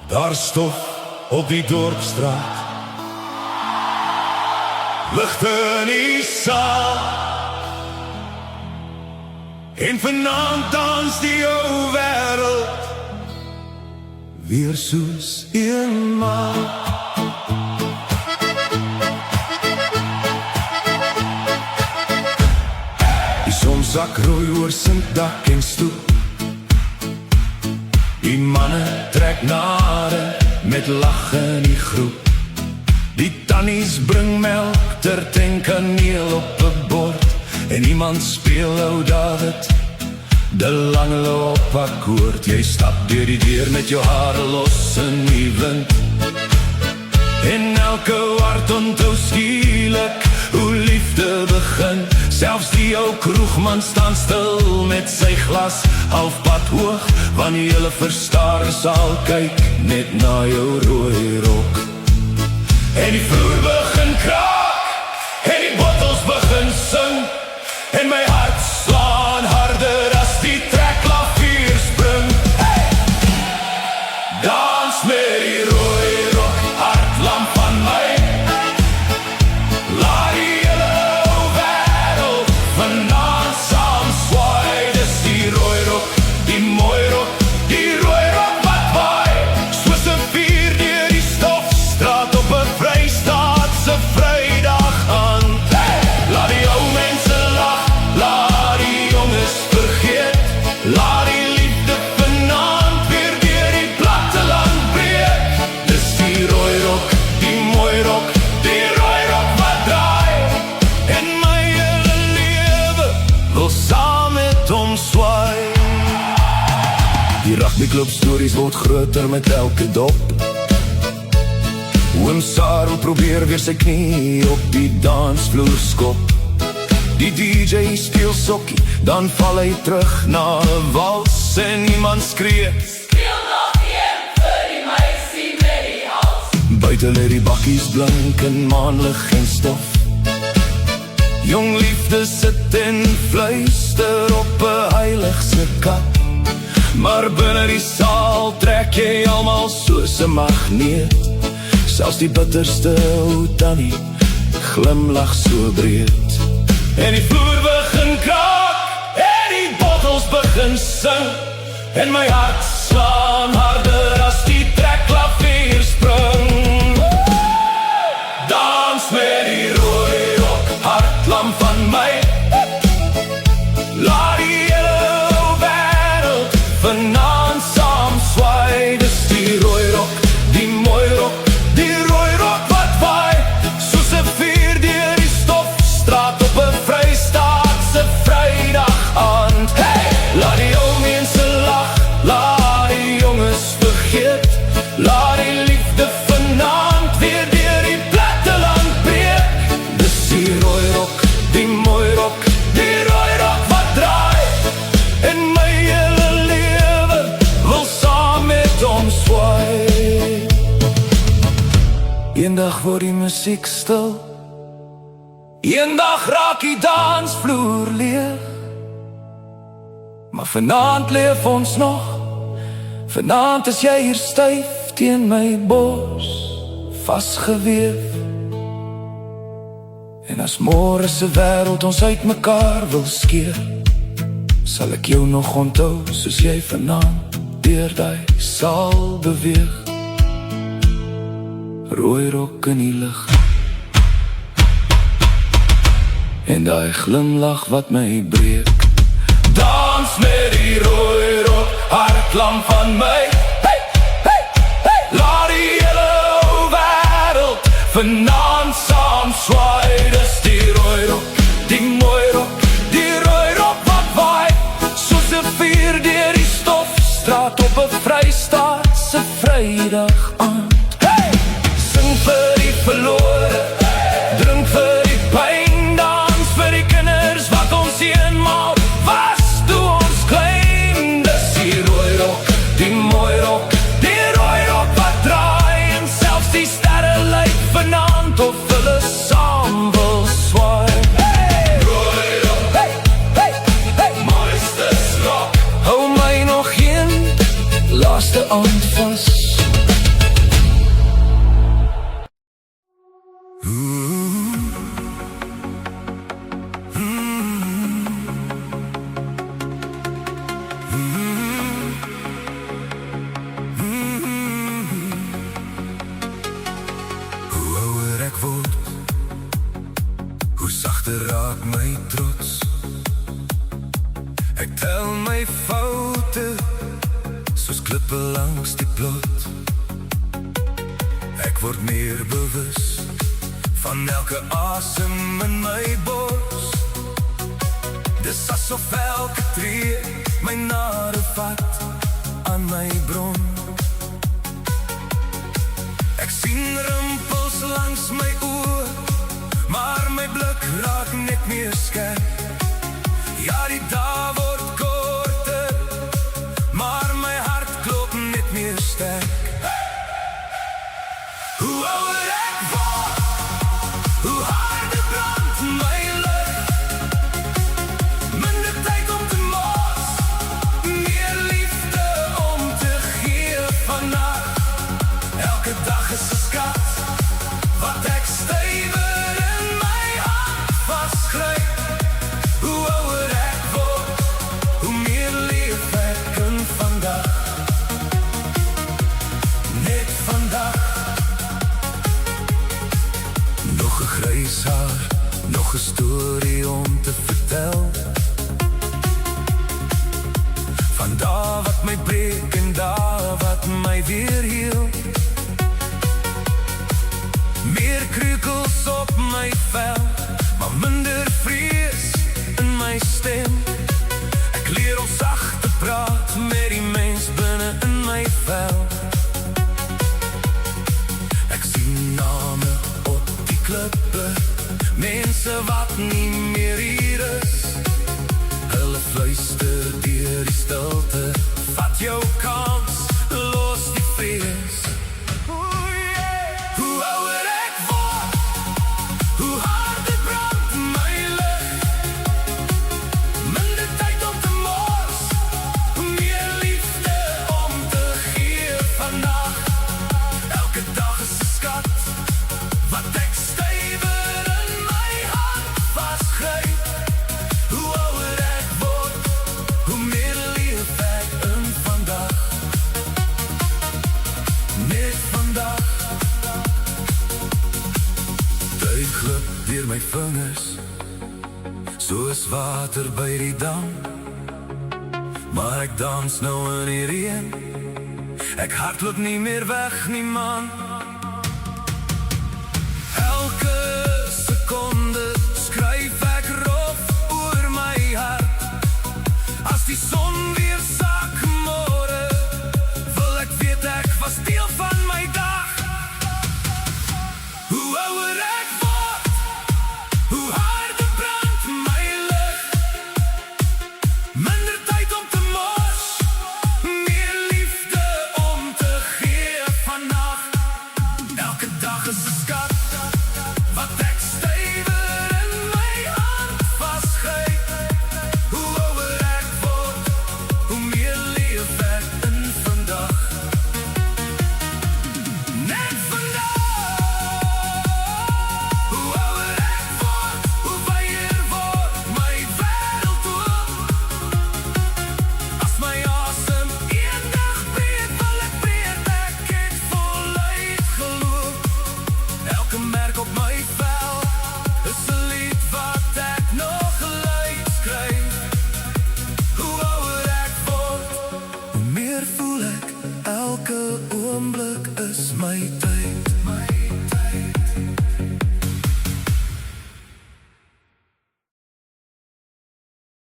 Daar stof op die dorpstraat, ligte in die saal, en vanaand dans die ou wêreld weer soos eenmaal. Die son sak rooi oor Sint-Dak en stoep, die manne trek nader met lag in die groep. Die tannies bring melk ter en kaneel op 'n bord, en iemand speel ou David de lange op akkoord. Jy stap deur die deur met jou hare los in die wind, en elke hart onthou skielik hoe liefde begin. Selfs die ou kroegman staan stil met sy glas halfpad hoog, want die hele verstaar saal kyk net na jou rooi rok. En die vloer begin kraak, en die bottels begin sing, en my hart slaan harder as die trekklavier spring. Hey! Dans met die rooi rok, hartlam van my. Laat die hele ou wêreld vanaand saam swaai. Dis die rooi rok, die mooi rok, die rooi rok wat waai, soos 'n vuur deur die stofstraat op 'n Vrystaatse Vrydag aan. Hey! Laat die ou mense lag, laat die jonges vergeet, laat die liefde vanaand weer deur die platteland breek. Dis die rooi rok, die mooi rok, die rooi rok wat draai, en my hele lewe wil saam met hom swaai. Die rugbyklub stories word groter met elke dop. Oom Sarel probeer weer sy knie op die dansvloer skop. Die DJ speel sokkie, dan val hy terug na 'n wals, en iemand skree: Speel nog een vir die meisie met die hals. Buite lê die bakkies blink in maanlig en stof. Jong liefde sit en fluister op 'n heiligse kap, maar binne die saal trek jy almal soos 'n magneet. Selfs die bitterste ou tannie glimlag so breed. En die vloer begin kraak, en die bottels begin sing, en my hart slaan harder as die trekklavier spring. Dans met die rooi rok, hartlam van my. Laat die hele ou wêreld vanaand saam swaai. Dis die rooi rok, die mooi rok, die rooi rok wat waai, soos 'n vuur deur die stofstraat op 'n Vrystaatse Vrydag aand. Hey! Laat die ou mense lag, laat die jonges vergeet, laat die liefde vanaand weer deur die platteland breek. Dis die rooi rok, die mooi rok, die rooi rok wat draai, en my hele lewe wil saam met hom swaai. Eendag word die musiek stil, eendag raak die dansvloer leeg, maar vanaand leef ons nog. Vanaand is jy hier styf teen my bors vasgeweef, en as môre se wêreld ons uit mekaar wil skeer, sal ek jou nog onthou soos jy vanaand deur daai saal beweeg. Rooi rok in die lig, en daai glimlag wat my breek. Dans met die rooi rok, hartlam van my. Hey, hey, hey! Laat die hele ou wêreld vanaand saam swaai. Dis die rooi rok, die mooi rok, die rooi rok wat waai, soos 'n vuur deur die stofstraat op 'n Vrystaatse Vrydag aand. Hey! Sing vir die verlore, drink vir die pyn, dans vir die kinders wat ons eenmaal was toe ons klein. Dis die rooi rok, die mooi rok, die rooi rok wat draai, en selfs die sterre lyk vanaand of hulle saam wil swaai. Hey! Rooi rok, hey, hey, hey! Mooistes rok, hou my nog een laaste aand vas. langs die plot. Ek word meer bewus van elke asem in my bors. Dis asof elke tree my nare vat aan my bron. Ek sien rimpels langs my oor, maar my blik raak net meer skerp. Ja, die dae word korter, maar my hart klop net meer sterk. Hoe ouer ek word, hoe harder brand my lig. Minder tyd om te mors, meer liefde om te gee vannacht. Elke dag is 'n skat, wat ek stywer in my hand vasgryp. Hoe ouer ek word, hoe meer leef ek in vandag. Net vandag. Nog 'n grys haar, nog 'n storie om te vertel. Van dae wat my breek en dae wat my weer heel. Meer kreukels op my vel, maar minder vrees in my stem. Ek leer om sag te praat met die mens binne in my vel. Ek sien name op die klippe, mense wat nie meer hier is. Hulle fluister deur die stilte, vat jou kans, los die vrees. Hoe ouer ek word, hoe harder brand my lig. Minder tyd om te mors, meer liefde om te gee vannacht. Elke dag is 'n skat, wat ek stywer in my hand vasgryp. Hoe ouer ek word, hoe meer leef ek in vandag. Net vandag. Tyd glip deur my vingers, soos water by die dam. Maar ek dans nou in die reën, ek hardloop nie meer weg nie man. Elke